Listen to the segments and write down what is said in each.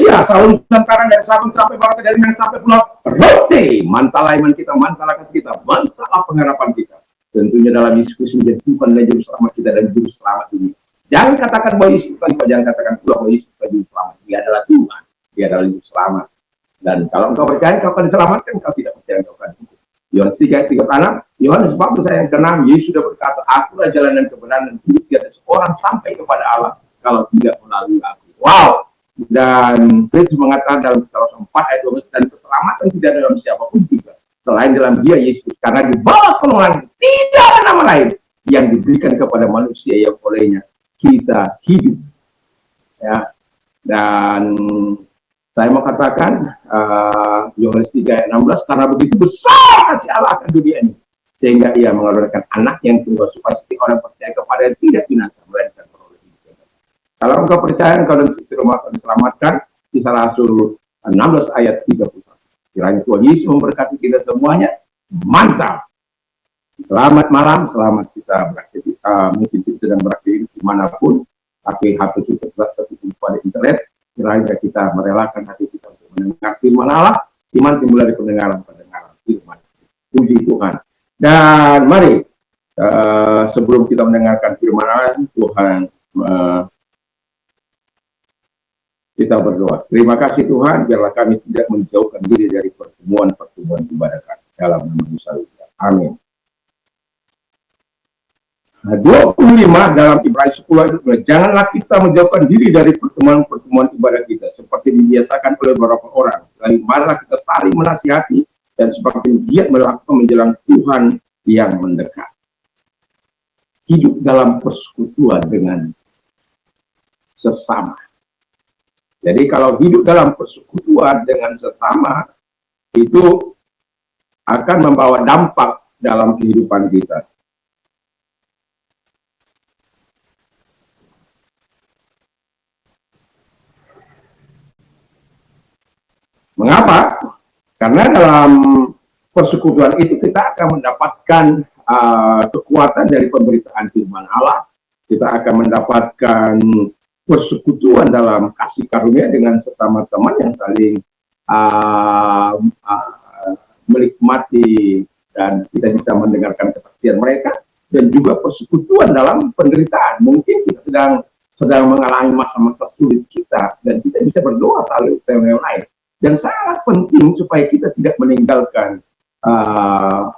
Yesia, selalu nusantara dari Sabang sampai barat, dari Minang sampai pulau Rote, mantala iman kita, mantala kita, mantala pengharapan kita. Tentunya dalam diskusi menjadi Tuhan dan Juru Selamat kita dan Juru Selamat ini. Jangan katakan bahwa Yesus Tuhan, jangan katakan pula bahwa Yesus Tuhan Juru Selamat. Dia adalah Tuhan, dia adalah Juru Selamat. Dan kalau engkau percaya, engkau akan diselamatkan, engkau tidak percaya, engkau akan hidup. Yohanes 3:36, Yohanes 14 ayat ke-6, Yesus sudah berkata, akulah jalan dan kebenaran dan hidup, tiada seorang sampai kepada Allah kalau tidak melalui aku. Wow! Dan Yesus mengatakan dalam Kisah 4 ayat 12, dan keselamatan tidak dalam siapapun juga selain dalam dia Yesus, karena di bawah kolongan tidak ada nama lain yang diberikan kepada manusia yang olehnya kita hidup. Ya. Dan saya mau katakan Yohanes 3 ayat 16, karena begitu besar kasih Allah akan dunia ini sehingga ia mengaruniakan anak yang tunggal supaya setiap orang percaya kepada yang tidak binasa melainkan beroleh hidup. Kalau engkau percaya, engkau dan istri rumah akan diselamatkan. Kisah Rasul 16 ayat 31. Kiranya Tuhan Yesus memberkati kita semuanya. Mantap. Selamat malam, selamat kita beraktivitas, mungkin kita sedang beraktivitas dimanapun, tapi hati kita tetap terhubung pada internet. Kiranya kita merelakan hati kita untuk mendengar firman Allah. Iman timbul dari pendengaran firman. Puji Tuhan. Dan mari sebelum kita mendengarkan firman Allah, Tuhan kita berdoa. Terima kasih Tuhan, biarlah kami tidak menjauhkan diri dari pertemuan-pertemuan ibadah kami. Dalam nama Yesus. Amin. 25 dalam Ibrani 10, janganlah kita menjauhkan diri dari pertemuan-pertemuan ibadah kita, seperti dibiasakan oleh beberapa orang. Lalu marilah kita saling menasihati dan seperti giat melakukan menjelang Tuhan yang mendekat. Hidup dalam persekutuan dengan sesama. Jadi kalau hidup dalam persekutuan dengan sesama, itu akan membawa dampak dalam kehidupan kita. Mengapa? Karena dalam persekutuan itu kita akan mendapatkan kekuatan dari pemberitaan firman Allah. Kita akan mendapatkan persekutuan dalam kasih karunia dengan sesama teman yang saling menikmati dan kita bisa mendengarkan kesaksian mereka, dan juga persekutuan dalam penderitaan. Mungkin kita sedang mengalami masa-masa sulit kita dan kita bisa berdoa saling yang lain. Dan sangat penting supaya kita tidak meninggalkan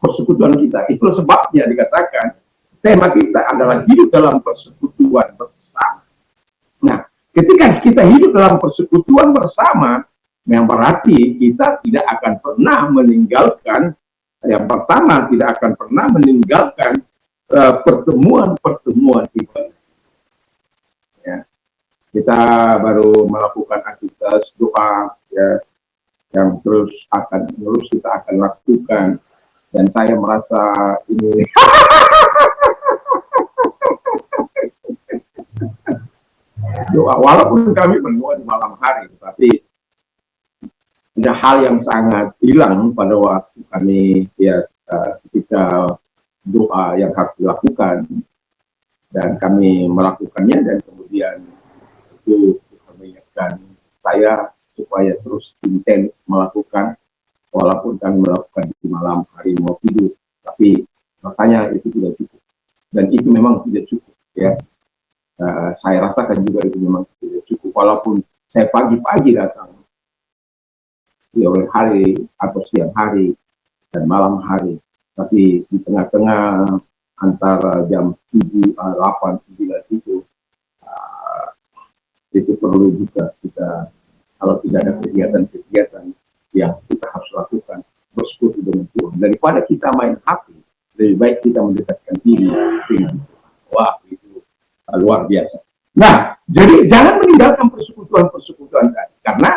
persekutuan kita. Itu sebabnya dikatakan tema kita adalah hidup dalam persekutuan bersama. Nah, ketika kita hidup dalam persekutuan bersama, yang berarti kita tidak akan pernah meninggalkan, yang pertama tidak akan pernah meninggalkan pertemuan-pertemuan ibadah. Ya. Kita baru melakukan aktivitas doa, ya, yang terus kita akan lakukan, dan saya merasa ini doa, walaupun kami berdoa di malam hari, tapi ada hal yang sangat hilang pada waktu kami ketika doa yang harus dilakukan, dan kami melakukannya, dan kemudian itu mengingatkan saya supaya terus intens melakukan, walaupun kami melakukan di malam hari mau tidur, tapi makanya itu tidak cukup, dan itu memang tidak cukup, ya. Saya rasakan juga itu memang tidak cukup, walaupun saya pagi-pagi datang, ya, oleh hari atau siang hari dan malam hari, tapi di tengah-tengah antara jam 7, 8, 9 itu perlu juga kita, kalau tidak ada kegiatan-kegiatan yang kita harus lakukan, bersekutu dengan Tuhan. Daripada kita main HP, lebih baik kita mendekatkan diri dengan Tuhan. Wah, itu luar biasa. Nah, jadi jangan meninggalkan persekutuan-persekutuan tadi, karena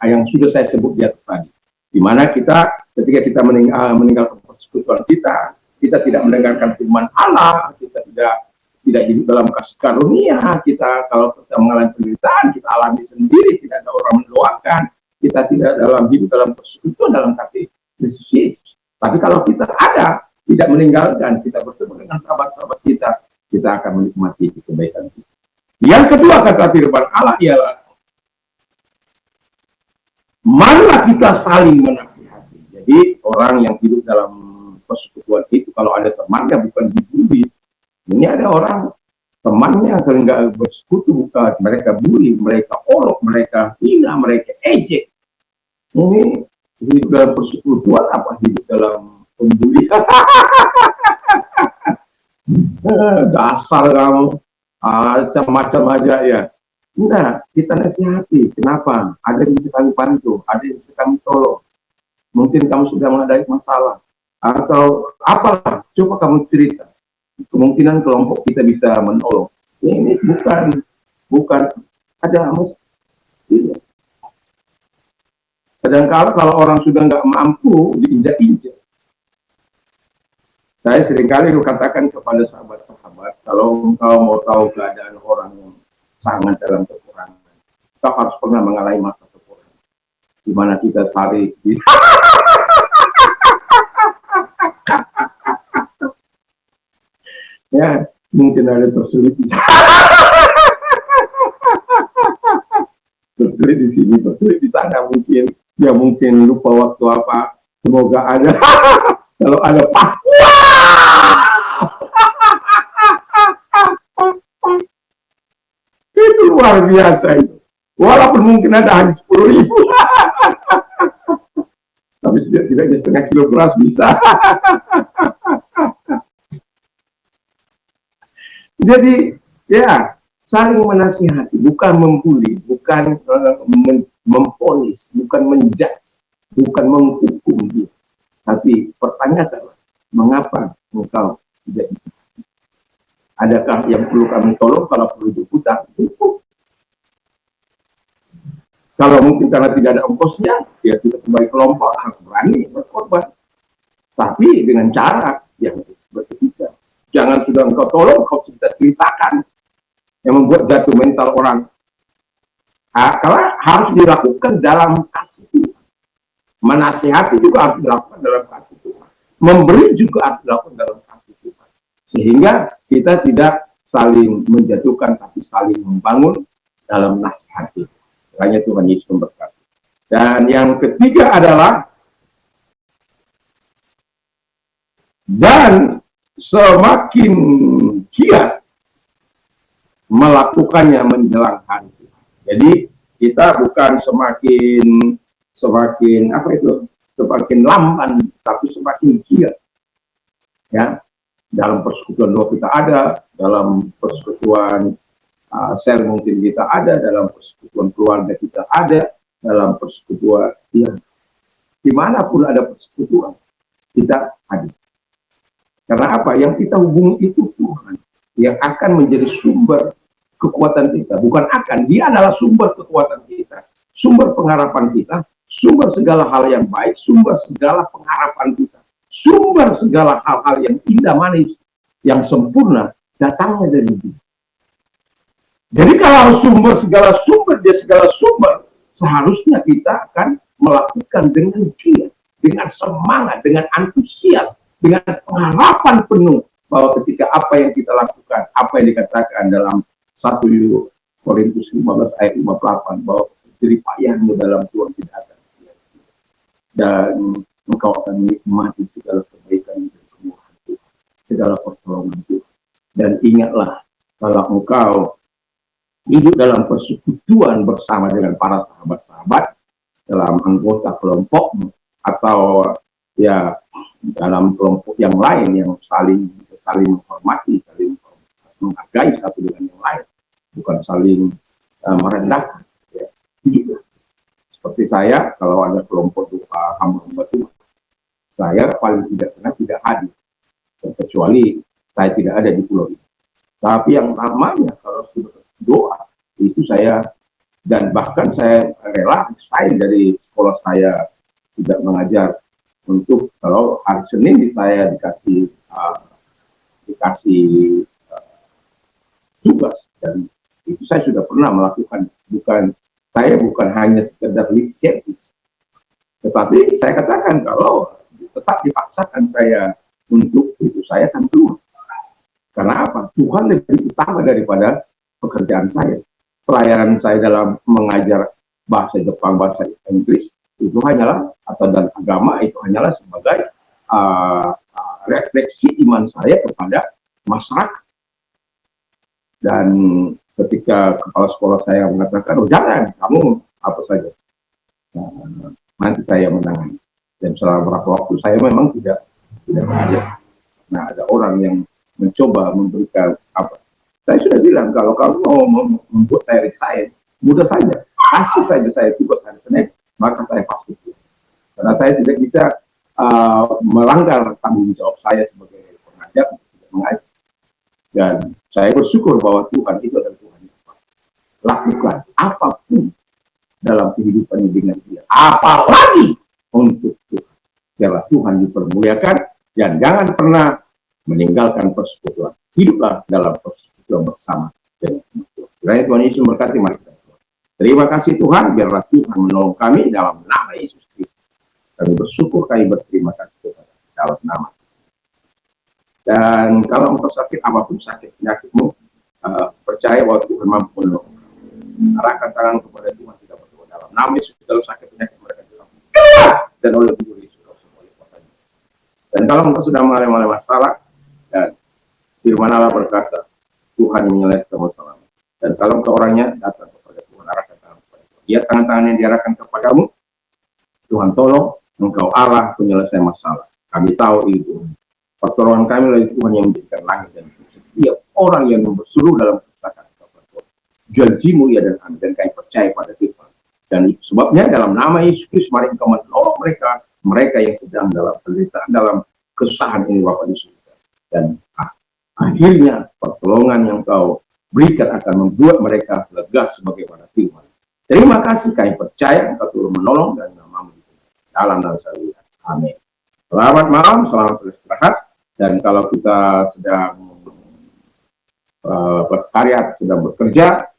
yang sudah saya sebut di atas tadi, di mana ketika kita meninggalkan persekutuan kita tidak mendengarkan firman Allah, kita tidak hidup dalam kasih karunia, kita kalau kita mengalami penderitaan, kita alami sendiri, tidak ada orang mendoakan, kita tidak hidup dalam persekutuan dalam kasih Kristus Yesus. Tapi kalau kita tidak meninggalkan, kita bertemu dengan sahabat-sahabat kita akan menikmati kebaikan kita. Yang kedua kata firman Allah ialah Marilah kita saling menasihati. Jadi orang yang hidup dalam persekutuan itu, kalau ada temannya bukan dibully. Ini ada orang temannya kalau nggak bersekutu, bukan mereka bully, mereka olok, mereka hina, mereka ejek. Ini hidup dalam persekutuan apa hidup dalam pembulian? Dasar kamu, macam-macam aja ya. Enggak, kita nasihati. Kenapa? Ada yang bisa kami bantu, ada yang bisa kami tolong. Mungkin kamu sedang menghadapi masalah, atau apalah, coba kamu cerita. Kemungkinan kelompok kita bisa menolong. Ini bukan ada mesti. Kadang-kala kalau orang sudah nggak mampu, diinjak-injak. Saya seringkali katakan kepada sahabat-sahabat, kalau engkau mau tahu keadaan orang yang sangat dalam kekurangan, kau harus pernah mengalami masa kekurangan, di mana kita cari ya, mungkin ada terselip terselip di sini, terselip di sana, mungkin ya, mungkin lupa waktu apa, semoga ada kalau ada pak itu luar biasa itu, walaupun mungkin ada hanya 10.000 tapi setidaknya setengah kilo beras bisa. Jadi ya, saling menasihati, bukan membuli, bukan memponis, bukan menjudge, bukan menghukum dia. Tapi pertanyaanlah, mengapa engkau tidak bisa? Adakah yang perlu kami tolong? Kalau perlu diputar, kalau mungkin karena tidak ada ongkosnya, ya kita sebagai kelompok harus berani berkorban. Tapi dengan cara yang berbeda. Jangan sudah engkau tolong, kau ceritakan yang membuat jatuh mental orang. Kalau harus dilakukan dalam kasih Tuhan. Menasihati juga harus dilakukan dalam kasih Tuhan. Memberi juga harus dilakukan dalam kasih Tuhan. Sehingga kita tidak saling menjatuhkan, tapi saling membangun dalam nasihat itu. Hanya Tuhan Yesus memberkati. Dan yang ketiga adalah, dan semakin giat melakukannya menjelang hari Tuhan. Jadi kita bukan semakin apa itu, semakin lamban, tapi semakin giat. Ya, dalam persekutuan doa kita ada, dalam persekutuan sel mungkin kita ada, dalam persekutuan keluarga kita ada, dalam persekutuan yang dimanapun ada persekutuan kita ada. Karena apa? Yang kita hubungi itu Tuhan yang akan menjadi sumber kekuatan kita. Bukan akan, dia adalah sumber kekuatan kita, sumber pengharapan kita, sumber segala hal yang baik, sumber segala pengharapan kita, sumber segala hal-hal yang indah manis, yang sempurna, datangnya dari dia. Jadi kalau segala sumber, seharusnya kita akan melakukan dengan giat, dengan semangat, dengan antusias, dengan pengharapan penuh bahwa ketika apa yang kita lakukan, apa yang dikatakan dalam 1 Korintus 15 ayat 58, bahwa jerih payahmu dalam Tuhan tidak akan sia-sia, dan engkau akan menikmati segala kebaikan dan kemurahan Tuhan, segala pertolongan Tuhan. Dan ingatlah, kalau engkau hidup dalam persekutuan bersama dengan para sahabat-sahabat, dalam anggota kelompokmu, atau ya dalam kelompok yang lain yang saling menghormati, saling menghargai satu dengan yang lain, bukan saling merendahkan. Ya. Seperti saya, kalau ada kelompok hamba Tuhan, saya paling tidak hadir, kecuali saya tidak ada di pulau ini. Tapi yang namanya kalau sudah doa itu saya, dan bahkan saya rela resign dari sekolah saya tidak mengajar, untuk kalau hari Senin saya dikasih tugas, dan itu saya sudah pernah melakukan. Bukan hanya sekedar lip service, tetapi saya katakan kalau tetap dipaksakan saya untuk itu, saya akan keluar. Karena apa? Tuhan lebih utama daripada pekerjaan saya. Pelayanan saya dalam mengajar bahasa Jepang, bahasa Inggris itu hanyalah, atau dan agama itu hanyalah sebagai refleksi iman saya kepada masyarakat. Dan ketika kepala sekolah saya mengatakan, oh jangan, kamu apa saja, nanti saya menangani. Dan selama beberapa waktu saya memang tidak ada. Nah, ada orang yang mencoba memberikan apa. Saya sudah bilang, kalau kamu mau membuat saya resign, mudah saja. Kasih saja saya tugas hari Senin, maka saya pasti. Karena saya tidak bisa melanggar tanggung jawab saya sebagai pengajar, mengajar. Dan saya bersyukur bahwa Tuhan itu adalah Tuhan yang lakukan apapun dalam kehidupannya dengan dia. Apalagi untuk Tuhan. Biarlah Tuhan dipermuliakan dan jangan pernah meninggalkan persekutuan. Hiduplah dalam persekutuan bersama dengan Tuhan. Kiranya Tuhan Yesus memberkati mari kita. Terima kasih Tuhan, biarlah Tuhan menolong kami dalam nama Yesus Kristus. Kami bersyukur, kami berterima kasih kepada dalam nama. Dan kalau engkau sakit apapun sakit penyakitmu, percaya bahwa Tuhan mampu menolong. Arahkan tangan kepada Tuhan, tidak berdoa dalam nama Yesus. Dalam sakit penyakit mereka bilang, dan oleh Tuhan Yesus dan kalau engkau sudah mengalami masalah, dan firman Allah berkata, Tuhan yang menyelesaikan masalah. Dan kalau engkau orangnya datang kepada Tuhan, arahkan tangan kepada Tuhan. Lihat tangan-tangan yang diarahkan kepadamu, Tuhan tolong, engkau Allah penyelesai masalah. Kami tahu itu. Pertolongan kami oleh Tuhan yang menjadikan langit dan bumi. Setiap orang yang berseru dalam kesesakan kepada Tuhan, janjimu ya dan amin, dan kami percaya pada Tuhan. Dan sebabnya dalam nama Yesus Kristus, mari engkau menolong mereka yang sedang dalam penderitaan, dalam kesusahan ini Bapa di surga. Dan akhirnya pertolongan yang kau berikan akan membuat mereka lega sebagaimana firman. Terima kasih, kami percaya engkau turun menolong dan namamu dalam nama Yesus. Amin. Selamat malam, selamat beristirahat. Dan kalau kita sedang berkarya, sedang bekerja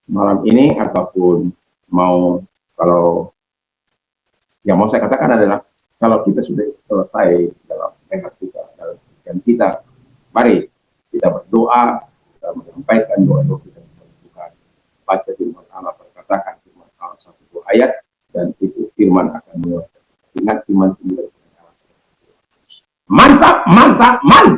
malam ini, ataupun kalau yang mau saya katakan adalah, kalau kita sudah selesai dalam tekad kita, dan kita, mari kita berdoa, kita menyampaikan doa-doa kita kepada Tuhan. Baca firman Allah, perkatakan firman Allah satu dua ayat, dan itu firman akan menguatkan. Ingat firman itu. Mantap, mantap, mantap.